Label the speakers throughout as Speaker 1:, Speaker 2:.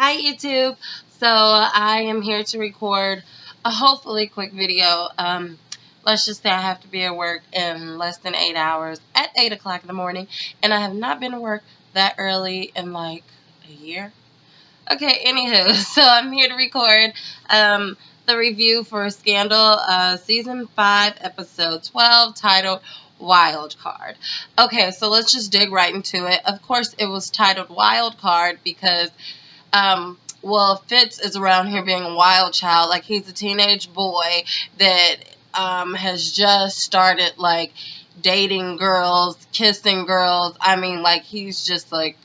Speaker 1: Hi YouTube. So I am here to record a hopefully quick video. Let's just say I have to be at work in less than 8 hours at 8 o'clock in the morning, and I have not been to work that early in like a year. Okay, anywho, so I'm here to record the review for Scandal Season 5, Episode 12, titled Wild Card. Okay, so let's just dig right into it. Of course, it was titled Wild Card because Fitz is around here being a wild child. Like, he's a teenage boy that has just started, like, dating girls, kissing girls. I mean, like, he's just, like,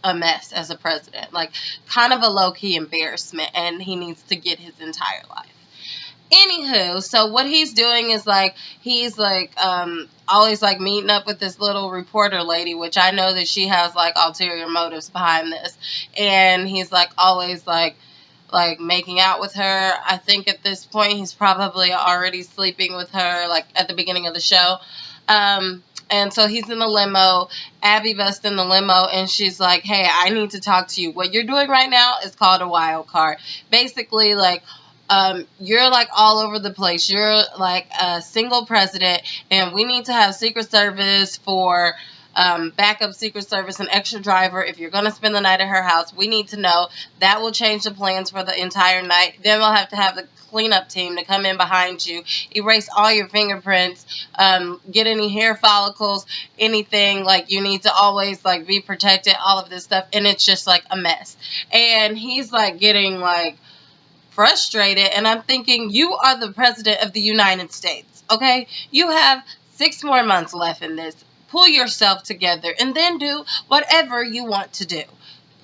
Speaker 1: a mess as a president. Like, kind of a low-key embarrassment, and he needs to get his entire life. Anywho, so what he's doing is he's always meeting up with this little reporter lady, which I know that she has ulterior motives behind this, and he's always making out with her. I think at this point he's probably already sleeping with her at the beginning of the show. And so he's in the limo. Abby busts in the limo and she's like, "Hey, I need to talk to you. What you're doing right now is called a wild card. Basically, you're all over the place. You're a single president, and we need to have Secret Service for backup Secret Service, an extra driver. If you're going to spend the night at her house, we need to know. That will change the plans for the entire night. Then we'll have to have the cleanup team to come in behind you, erase all your fingerprints, get any hair follicles, anything. You need to always be protected, all of this stuff." And it's just a mess. And he's getting frustrated, and I'm thinking, you are the president of the United States, okay? You have 6 more months left in this. Pull yourself together and then do whatever you want to do.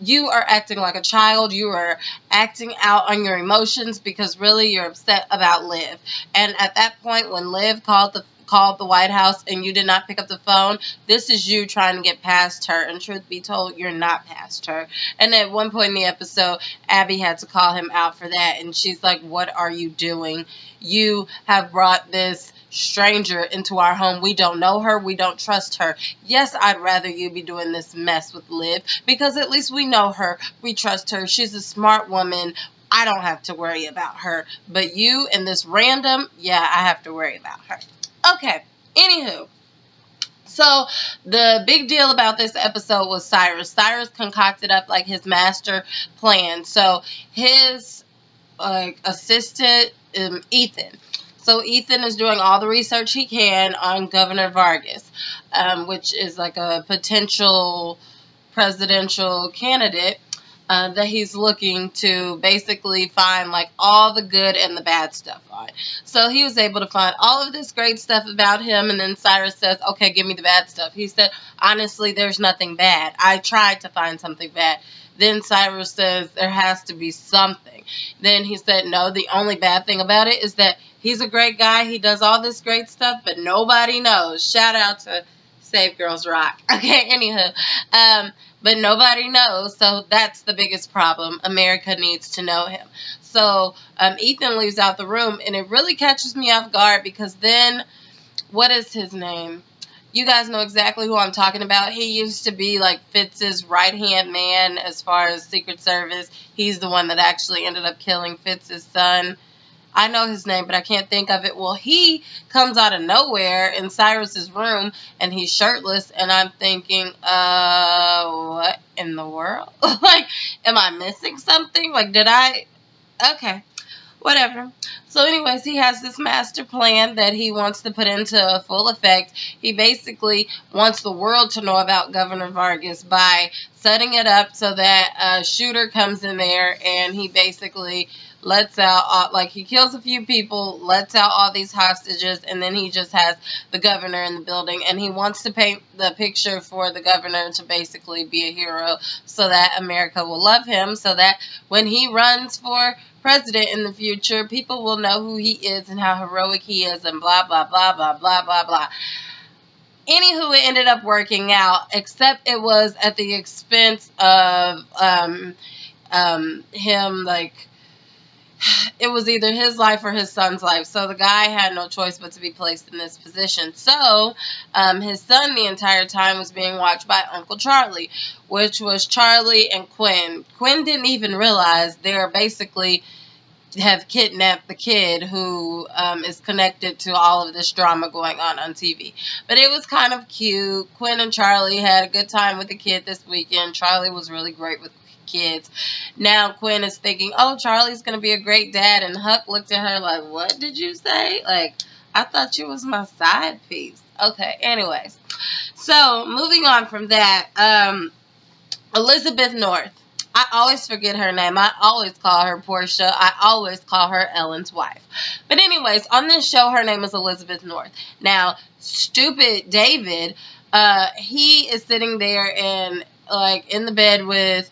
Speaker 1: You are acting like a child. You are acting out on your emotions because really you're upset about Liv. And at that point, when Liv called the White House and you did not pick up the phone, this is you trying to get past her. And truth be told, you're not past her. And at one point in the episode, Abby had to call him out for that. And she's like, "What are you doing? You have brought this stranger into our home. We don't know her. We don't trust her. Yes, I'd rather you be doing this mess with Liv because at least we know her. We trust her. She's a smart woman. I don't have to worry about her. But you and this random, yeah, I have to worry about her." Okay, anywho. So the big deal about this episode was Cyrus. Cyrus concocted up his master plan. So his assistant, Ethan. So Ethan is doing all the research he can on Governor Vargas, which is a potential presidential candidate that he's looking to basically find all the good and the bad stuff on. So he was able to find all of this great stuff about him, and then Cyrus says, "Okay, give me the bad stuff." He said, "Honestly, there's nothing bad. I tried to find something bad." Then Cyrus says, "There has to be something." Then he said, "No, the only bad thing about it is that he's a great guy. He does all this great stuff, but nobody knows." Shout out to Save Girls Rock. Okay, anywho. But nobody knows, so that's the biggest problem. America needs to know him. So Ethan leaves out the room, and it really catches me off guard because then, what is his name? You guys know exactly who I'm talking about. He used to be Fitz's right-hand man as far as Secret Service. He's the one that actually ended up killing Fitz's son. I know his name, but I can't think of it. Well, he comes out of nowhere in Cyrus's room, and he's shirtless, and I'm thinking, what in the world? Am I missing something? Did I? Okay, whatever. So anyways, he has this master plan that he wants to put into full effect. He basically wants the world to know about Governor Vargas by setting it up so that a shooter comes in there and he basically lets out, he kills a few people, lets out all these hostages, and then he just has the governor in the building, and he wants to paint the picture for the governor to basically be a hero so that America will love him, so that when he runs for president in the future, people will know who he is and how heroic he is and blah, blah, blah, blah, blah, blah, blah. Anywho, it ended up working out, except it was at the expense of him, it was either his life or his son's life. So the guy had no choice but to be placed in this position. So his son the entire time was being watched by Uncle Charlie, which was Charlie and Quinn. Quinn didn't even realize they're basically have kidnapped the kid who is connected to all of this drama going on TV. But it was kind of cute. Quinn and Charlie had a good time with the kid this weekend. Charlie was really great with kids. Now Quinn is thinking, oh, Charlie's going to be a great dad. And Huck looked at her like, what did you say? Like, I thought you was my side piece. Okay, anyways. So, moving on from that, Elizabeth North. I always forget her name. I always call her Portia. I always call her Ellen's wife. But anyways, on this show, her name is Elizabeth North. Now, stupid David, he is sitting there and in the bed with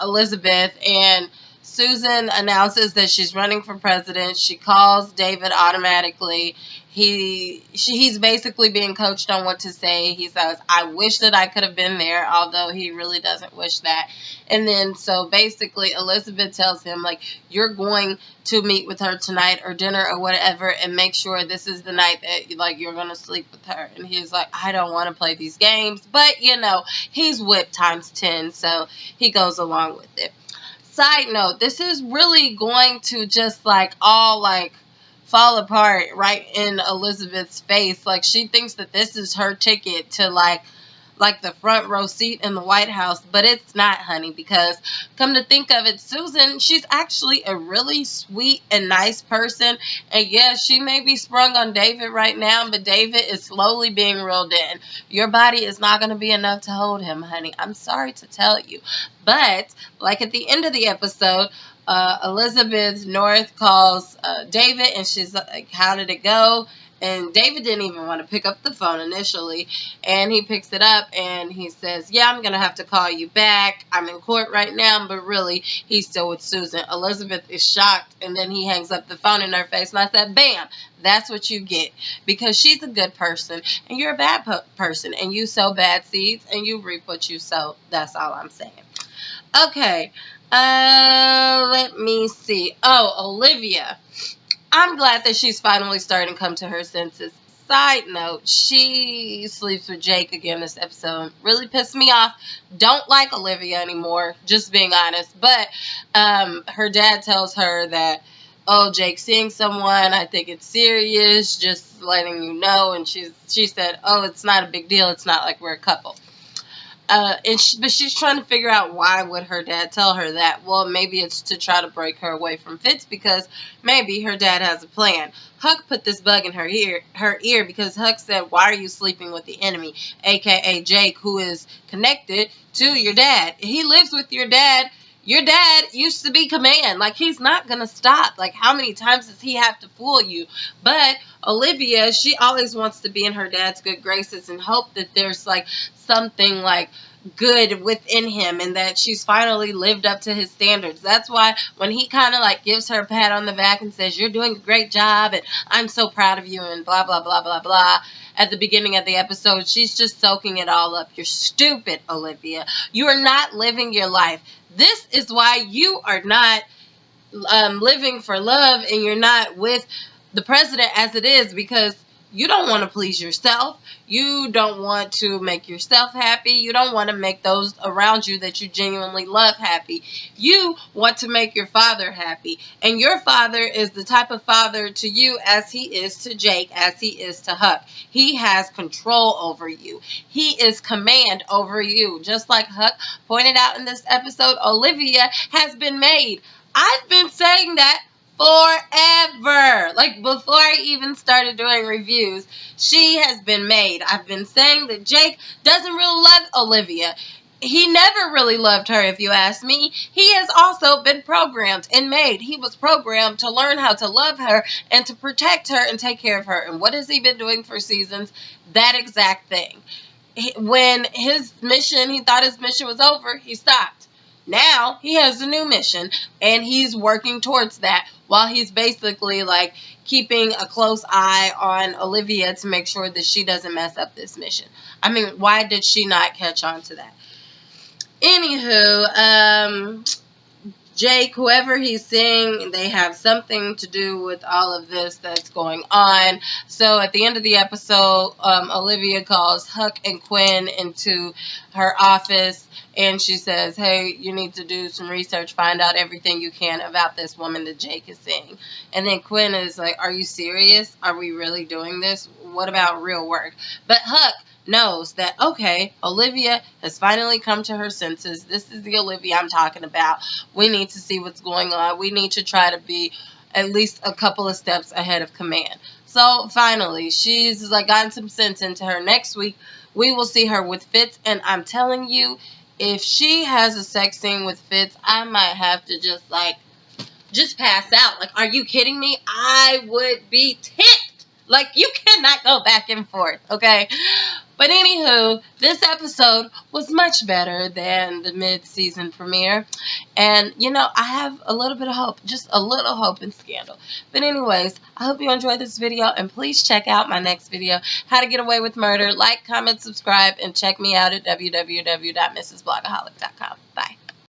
Speaker 1: Elizabeth, and Susan announces that she's running for president. She calls David automatically. He's basically being coached on what to say. He says, I wish that I could have been there, although he really doesn't wish that. And then, so basically, Elizabeth tells him, like, you're going to meet with her tonight or dinner or whatever, and make sure this is the night that, like, you're going to sleep with her. And he's like, I don't want to play these games. But, you know, he's whipped times 10, so he goes along with it. Side note, this is really going to just, like, all, like, fall apart right in Elizabeth's face. Like, she thinks that this is her ticket to, like the front row seat in the White House, but it's not, honey, because come to think of it, Susan, she's actually a really sweet and nice person, and yes, she may be sprung on David right now, but David is slowly being reeled in. Your body is not going to be enough to hold him, honey. I'm sorry to tell you, but like at the end of the episode, Elizabeth North calls David, and she's like, how did it go? And David didn't even want to pick up the phone initially. And he picks it up and he says, yeah, I'm going to have to call you back. I'm in court right now. But really, he's still with Susan. Elizabeth is shocked. And then he hangs up the phone in her face. And I said, bam, that's what you get. Because she's a good person and you're a bad person. And you sow bad seeds and you reap what you sow. That's all I'm saying. Okay. Let me see. Oh, Olivia. I'm glad that she's finally starting to come to her senses. Side note, she sleeps with Jake again this episode. Really pissed me off. Don't like Olivia anymore, just being honest. But her dad tells her that, oh, Jake's seeing someone. I think it's serious, just letting you know. And she said, oh, it's not a big deal. It's not like we're a couple. But she's trying to figure out why would her dad tell her that. Well, maybe it's to try to break her away from Fitz, because maybe her dad has a plan. Huck put this bug in her ear because Huck said, why are you sleeping with the enemy, aka Jake, who is connected to your dad? He lives with your dad. Your dad used to be command. Like, he's not going to stop. Like, how many times does he have to fool you? But Olivia, she always wants to be in her dad's good graces and hope that there's, like, something, like, good within him and that she's finally lived up to his standards. That's why when he kind of, like, gives her a pat on the back and says, you're doing a great job and I'm so proud of you and blah, blah, blah, blah, blah, at the beginning of the episode, she's just soaking it all up. You're stupid, Olivia. You are not living your life. This is why you are not living for love and you're not with the president as it is, because you don't want to please yourself. You don't want to make yourself happy. You don't want to make those around you that you genuinely love happy. You want to make your father happy. And your father is the type of father to you as he is to Jake, as he is to Huck. He has control over you. He is command over you. Just like Huck pointed out in this episode, Olivia has been made. I've been saying that forever. Like, before I even started doing reviews, she has been made. I've been saying that Jake doesn't really love Olivia. He never really loved her, if you ask me. He has also been programmed and made. He was programmed to learn how to love her and to protect her and take care of her. And what has he been doing for seasons? That exact thing. When his mission, he thought his mission was over, he stopped. Now he has a new mission and he's working towards that while he's basically, like, keeping a close eye on Olivia to make sure that she doesn't mess up this mission. I mean, why did she not catch on to that? Anywho, Jake, whoever he's seeing, they have something to do with all of this that's going on. So at the end of the episode, Olivia calls Huck and Quinn into her office, and she says, hey, you need to do some research, find out everything you can about this woman that Jake is seeing. And then Quinn is like, are you serious? Are we really doing this? What about real work? But Huck knows that, okay, Olivia has finally come to her senses. This is the Olivia I'm talking about. We need to see what's going on. We need to try to be at least a couple of steps ahead of command. So finally, she's like gotten some sense into her. Next week, we will see her with Fitz, and I'm telling you, if she has a sex scene with Fitz, I might have to just pass out. Like, are you kidding me? I would be ticked. Like, you cannot go back and forth, okay? But anywho, this episode was much better than the mid-season premiere. And, you know, I have a little bit of hope. Just a little hope in Scandal. But anyways, I hope you enjoyed this video. And please check out my next video, How to Get Away with Murder. Like, comment, subscribe, and check me out at www.mrsblogaholic.com. Bye.